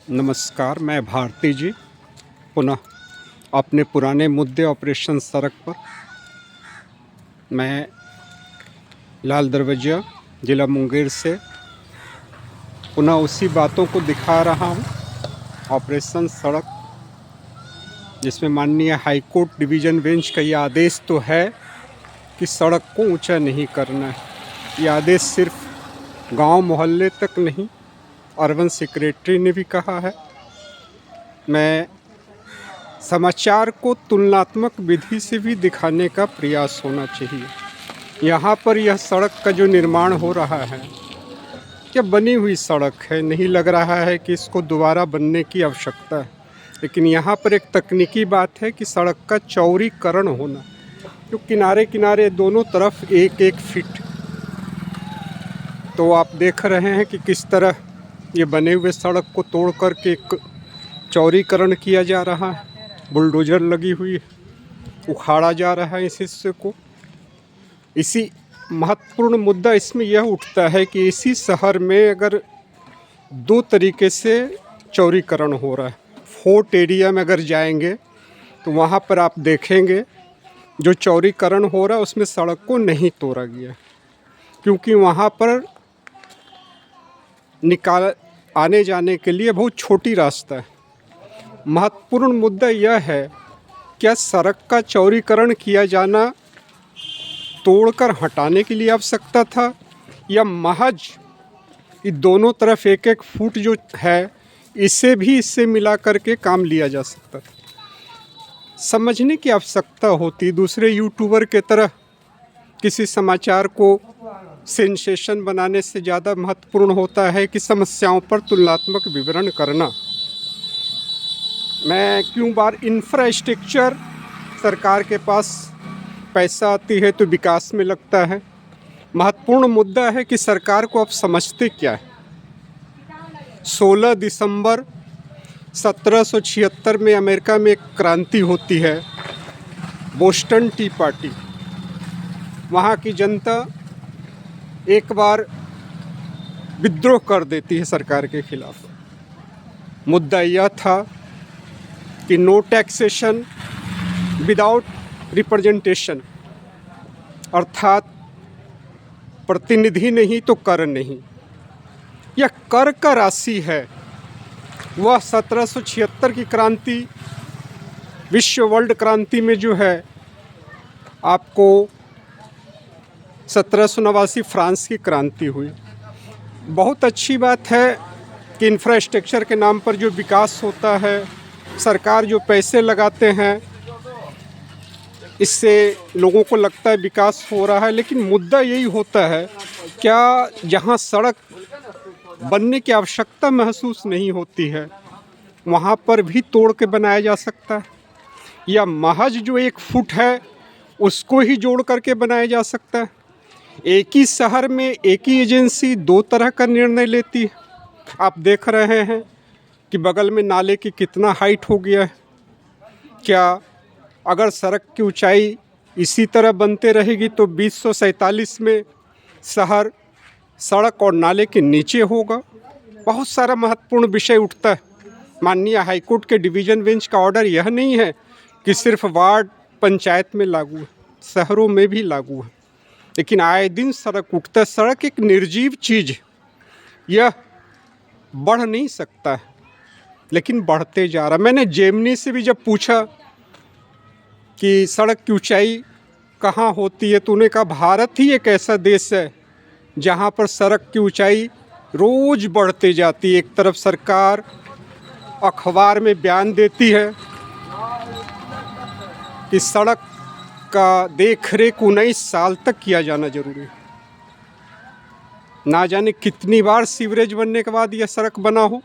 नमस्कार, मैं भारती जी पुनः अपने पुराने मुद्दे ऑपरेशन सड़क पर। मैं लाल दरवाजा ज़िला मुंगेर से पुनः उसी बातों को दिखा रहा हूँ। ऑपरेशन सड़क जिसमें माननीय हाई कोर्ट डिवीज़न बेंच का ये आदेश तो है कि सड़क को ऊंचा नहीं करना है। ये आदेश सिर्फ गांव मोहल्ले तक नहीं, अर्बन सेक्रेटरी ने भी कहा है। मैं समाचार को तुलनात्मक विधि से भी दिखाने का प्रयास होना चाहिए। यहाँ पर यह सड़क का जो निर्माण हो रहा है, क्या बनी हुई सड़क है, नहीं लग रहा है कि इसको दोबारा बनने की आवश्यकता है। लेकिन यहाँ पर एक तकनीकी बात है कि सड़क का चौड़ीकरण होना, जो किनारे किनारे दोनों तरफ एक एक फीट। तो आप देख रहे हैं कि किस तरह ये बने हुए सड़क को तोड़ करके एक चौड़ीकरण किया जा रहा है। बुलडोज़र लगी हुई है, उखाड़ा जा रहा है इस हिस्से को। इसी महत्वपूर्ण मुद्दा इसमें यह उठता है कि इसी शहर में अगर दो तरीके से चौड़ीकरण हो रहा है। फोर्ट एरिया में अगर जाएंगे तो वहाँ पर आप देखेंगे जो चौड़ीकरण हो रहा है उसमें सड़क को नहीं तोड़ा गया, क्योंकि वहाँ पर आने जाने के लिए बहुत छोटी रास्ता है। महत्वपूर्ण मुद्दा यह है, क्या सड़क का चौड़ीकरण किया जाना तोड़कर हटाने के लिए आवश्यकता था, या महज ये दोनों तरफ एक एक फुट जो है इससे मिला करके काम लिया जा सकता था। समझने की आवश्यकता होती। दूसरे यूट्यूबर के तरह किसी समाचार को सेंसेशन बनाने से ज़्यादा महत्वपूर्ण होता है कि समस्याओं पर तुलनात्मक विवरण करना। मैं क्यों बार इंफ्रास्ट्रक्चर सरकार के पास पैसा आती है तो विकास में लगता है। महत्वपूर्ण मुद्दा है कि सरकार को अब समझते क्या है। 16 दिसंबर 1776 में अमेरिका में एक क्रांति होती है, बोस्टन टी पार्टी। वहाँ की जनता एक बार विद्रोह कर देती है सरकार के खिलाफ। मुद्दा यह था कि नो टैक्सेशन विदाउट रिप्रेजेंटेशन, अर्थात प्रतिनिधि नहीं तो कर नहीं। यह कर का राशि है। वह 1776 की क्रांति विश्व वर्ल्ड क्रांति में जो है आपको 1789 फ्रांस की क्रांति हुई। बहुत अच्छी बात है कि इंफ्रास्ट्रक्चर के नाम पर जो विकास होता है, सरकार जो पैसे लगाते हैं, इससे लोगों को लगता है विकास हो रहा है। लेकिन मुद्दा यही होता है, क्या जहां सड़क बनने की आवश्यकता महसूस नहीं होती है वहां पर भी तोड़ के बनाया जा सकता है, या महज जो एक फुट है उसको ही जोड़ करके बनाया जा सकता है। एक ही शहर में एक ही एजेंसी दो तरह का निर्णय लेती है। आप देख रहे हैं कि बगल में नाले की कितना हाइट हो गया है। क्या अगर सड़क की ऊंचाई इसी तरह बनते रहेगी तो 2047 में शहर सड़क और नाले के नीचे होगा। बहुत सारा महत्वपूर्ण विषय उठता है। माननीय हाईकोर्ट के डिवीज़न बेंच का ऑर्डर यह नहीं है कि सिर्फ वार्ड पंचायत में लागू है, शहरों में भी लागू है। लेकिन आए दिन सड़क उठता है। सड़क एक निर्जीव चीज़, यह बढ़ नहीं सकता है, लेकिन बढ़ते जा रहा। मैंने जेमिनी से भी जब पूछा कि सड़क की ऊंचाई कहाँ होती है तो उन्होंने कहा भारत ही एक ऐसा देश है जहाँ पर सड़क की ऊंचाई रोज़ बढ़ते जाती है। एक तरफ सरकार अखबार में बयान देती है कि सड़क का देख रेख 19 साल तक किया जाना जरूरी है। ना जाने कितनी बार सीवरेज बनने के बाद यह सड़क बना हो,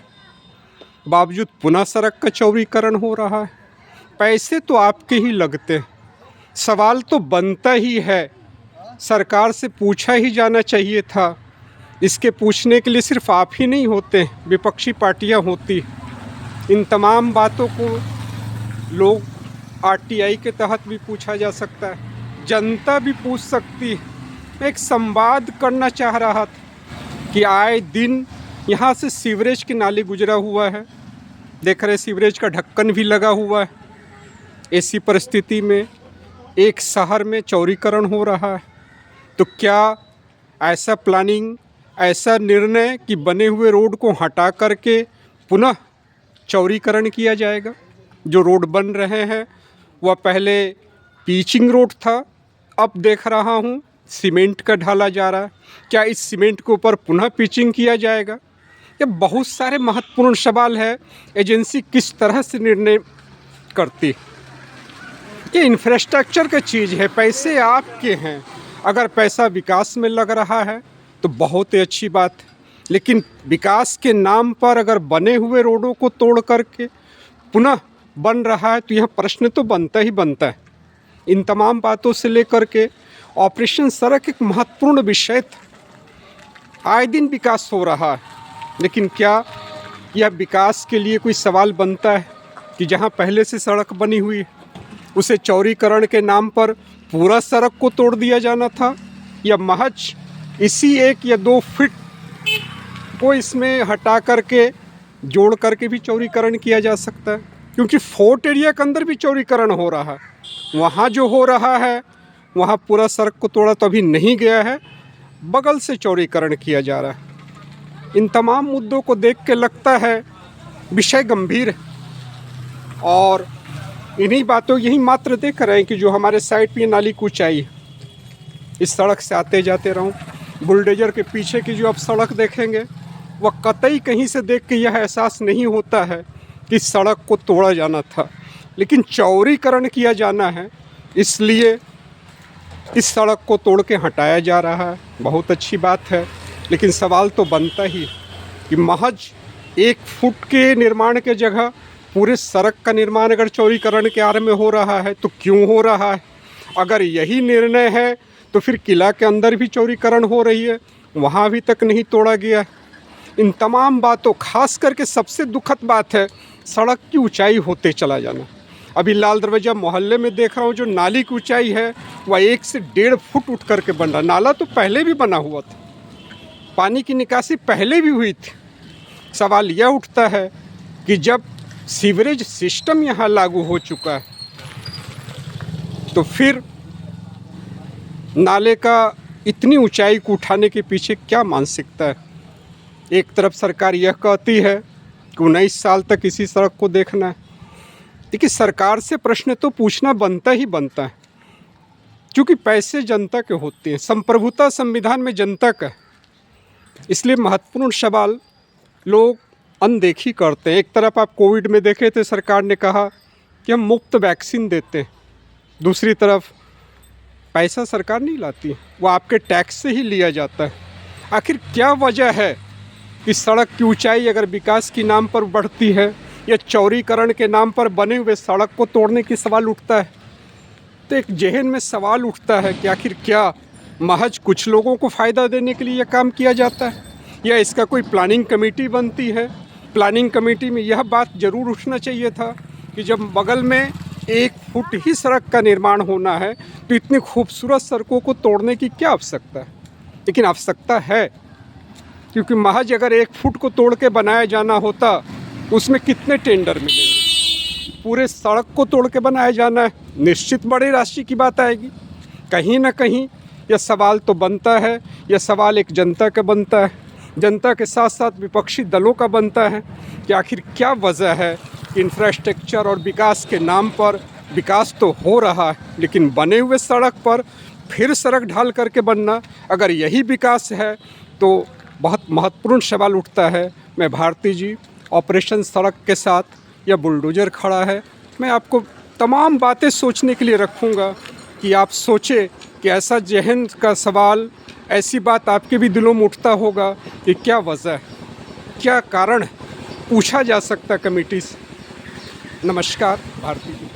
बावजूद पुनः सड़क का चौड़ीकरण हो रहा है। पैसे तो आपके ही लगते हैं। सवाल तो बनता ही है, सरकार से पूछा ही जाना चाहिए था। इसके पूछने के लिए सिर्फ आप ही नहीं होते, विपक्षी पार्टियां होती। इन तमाम बातों को लोग आरटीआई के तहत भी पूछा जा सकता है, जनता भी पूछ सकती है। मैं एक संवाद करना चाह रहा था कि आए दिन यहाँ से सीवरेज की नाली गुजरा हुआ है, देख रहे सीवरेज का ढक्कन भी लगा हुआ है। ऐसी परिस्थिति में एक शहर में चौड़ीकरण हो रहा है, तो क्या ऐसा प्लानिंग, ऐसा निर्णय कि बने हुए रोड को हटा करके पुनः चौड़ीकरण किया जाएगा? जो रोड बन रहे हैं वह पहले पिचिंग रोड था, अब देख रहा हूँ सीमेंट का ढाला जा रहा है। क्या इस सीमेंट के ऊपर पुनः पिचिंग किया जाएगा? ये बहुत सारे महत्वपूर्ण सवाल है। एजेंसी किस तरह से निर्णय करती? ये इंफ्रास्ट्रक्चर का चीज़ है, पैसे आपके हैं। अगर पैसा विकास में लग रहा है तो बहुत ही अच्छी बात है, लेकिन विकास के नाम पर अगर बने हुए रोडों को तोड़ करके पुनः बन रहा है तो यह प्रश्न तो बनता ही बनता है। इन तमाम बातों से लेकर के ऑपरेशन सड़क एक महत्वपूर्ण विषय था। आए दिन विकास हो रहा है, लेकिन क्या यह विकास के लिए कोई सवाल बनता है कि जहां पहले से सड़क बनी हुई है उसे चौड़ीकरण के नाम पर पूरा सड़क को तोड़ दिया जाना था, या महज इसी 1 या 2 फीट को इसमें हटा करके जोड़ करके भी चौड़ीकरण किया जा सकता है? क्योंकि फोर्ट एरिया के अंदर भी चौड़ीकरण हो रहा है, वहाँ जो हो रहा है वहाँ पूरा सड़क को तोड़ा तो अभी नहीं गया है, बगल से चौड़ीकरण किया जा रहा है। इन तमाम मुद्दों को देख के लगता है विषय गंभीर है, और इन्हीं बातों यही मात्र देख रहे हैं कि जो हमारे साइड पे नाली की ऊंचाई है, इस सड़क से आते जाते रहूं, बुलडोजर के पीछे की जो आप सड़क देखेंगे वह कतई कहीं से देख के यह एहसास नहीं होता है कि सड़क को तोड़ा जाना था, लेकिन चौड़ीकरण किया जाना है, इसलिए इस सड़क को तोड़ के हटाया जा रहा है। बहुत अच्छी बात है, लेकिन सवाल तो बनता ही कि महज 1 फुट के निर्माण के जगह पूरे सड़क का निर्माण अगर चौड़ीकरण के आड़ में हो रहा है तो क्यों हो रहा है? अगर यही निर्णय है तो फिर किला के अंदर भी चौड़ीकरण हो रही है, वहाँ अभी तक नहीं तोड़ा गया। इन तमाम बातों, खास करके सबसे दुखद बात है सड़क की ऊंचाई होते चला जाना। अभी लाल दरवाजा मोहल्ले में देख रहा हूँ जो नाली की ऊंचाई है वह 1 से 1.5 फुट उठ करके बन रहा। नाला तो पहले भी बना हुआ था, पानी की निकासी पहले भी हुई थी। सवाल यह उठता है कि जब सीवरेज सिस्टम यहाँ लागू हो चुका है तो फिर नाले का इतनी ऊंचाई को उठाने के पीछे क्या मानसिकता है? एक तरफ सरकार यह कहती है कि 19 साल तक इसी सड़क को देखना है, लेकिन सरकार से प्रश्न तो पूछना बनता ही बनता है, क्योंकि पैसे जनता के होते हैं, संप्रभुता संविधान में जनता का है, इसलिए महत्वपूर्ण सवाल लोग अनदेखी करते हैं। एक तरफ आप कोविड में देखे थे सरकार ने कहा कि हम मुफ्त वैक्सीन देते हैं, दूसरी तरफ पैसा सरकार नहीं लाती, वो आपके टैक्स से ही लिया जाता है। आखिर क्या वजह है कि सड़क की ऊंचाई अगर विकास के नाम पर बढ़ती है या चौड़ीकरण के नाम पर बने हुए सड़क को तोड़ने की सवाल उठता है? तो एक जहन में सवाल उठता है कि आखिर क्या महज कुछ लोगों को फ़ायदा देने के लिए यह काम किया जाता है, या इसका कोई प्लानिंग कमेटी बनती है? प्लानिंग कमेटी में यह बात ज़रूर उठना चाहिए था कि जब बगल में 1 फुट ही सड़क का निर्माण होना है तो इतनी खूबसूरत सड़कों को तोड़ने की क्या आवश्यकता है? लेकिन आवश्यकता है, क्योंकि महज अगर 1 फुट को तोड़ के बनाया जाना होता तो उसमें कितने टेंडर मिलेंगे? पूरे सड़क को तोड़ के बनाया जाना है, निश्चित बड़ी राशि की बात आएगी। कहीं ना कहीं यह सवाल तो बनता है, यह सवाल एक जनता का बनता है, जनता के साथ साथ विपक्षी दलों का बनता है कि आखिर क्या वजह है इंफ्रास्ट्रक्चर और विकास के नाम पर विकास तो हो रहा है, लेकिन बने हुए सड़क पर फिर सड़क ढाल करके बनना, अगर यही विकास है तो बहुत महत्वपूर्ण सवाल उठता है। मैं भारती जी ऑपरेशन सड़क के साथ या बुलडोजर खड़ा है, मैं आपको तमाम बातें सोचने के लिए रखूँगा कि आप सोचें कि ऐसा जहन का सवाल, ऐसी बात आपके भी दिलों में उठता होगा कि क्या वजह है, क्या कारण है, पूछा जा सकता कमेटी से। नमस्कार भारती जी।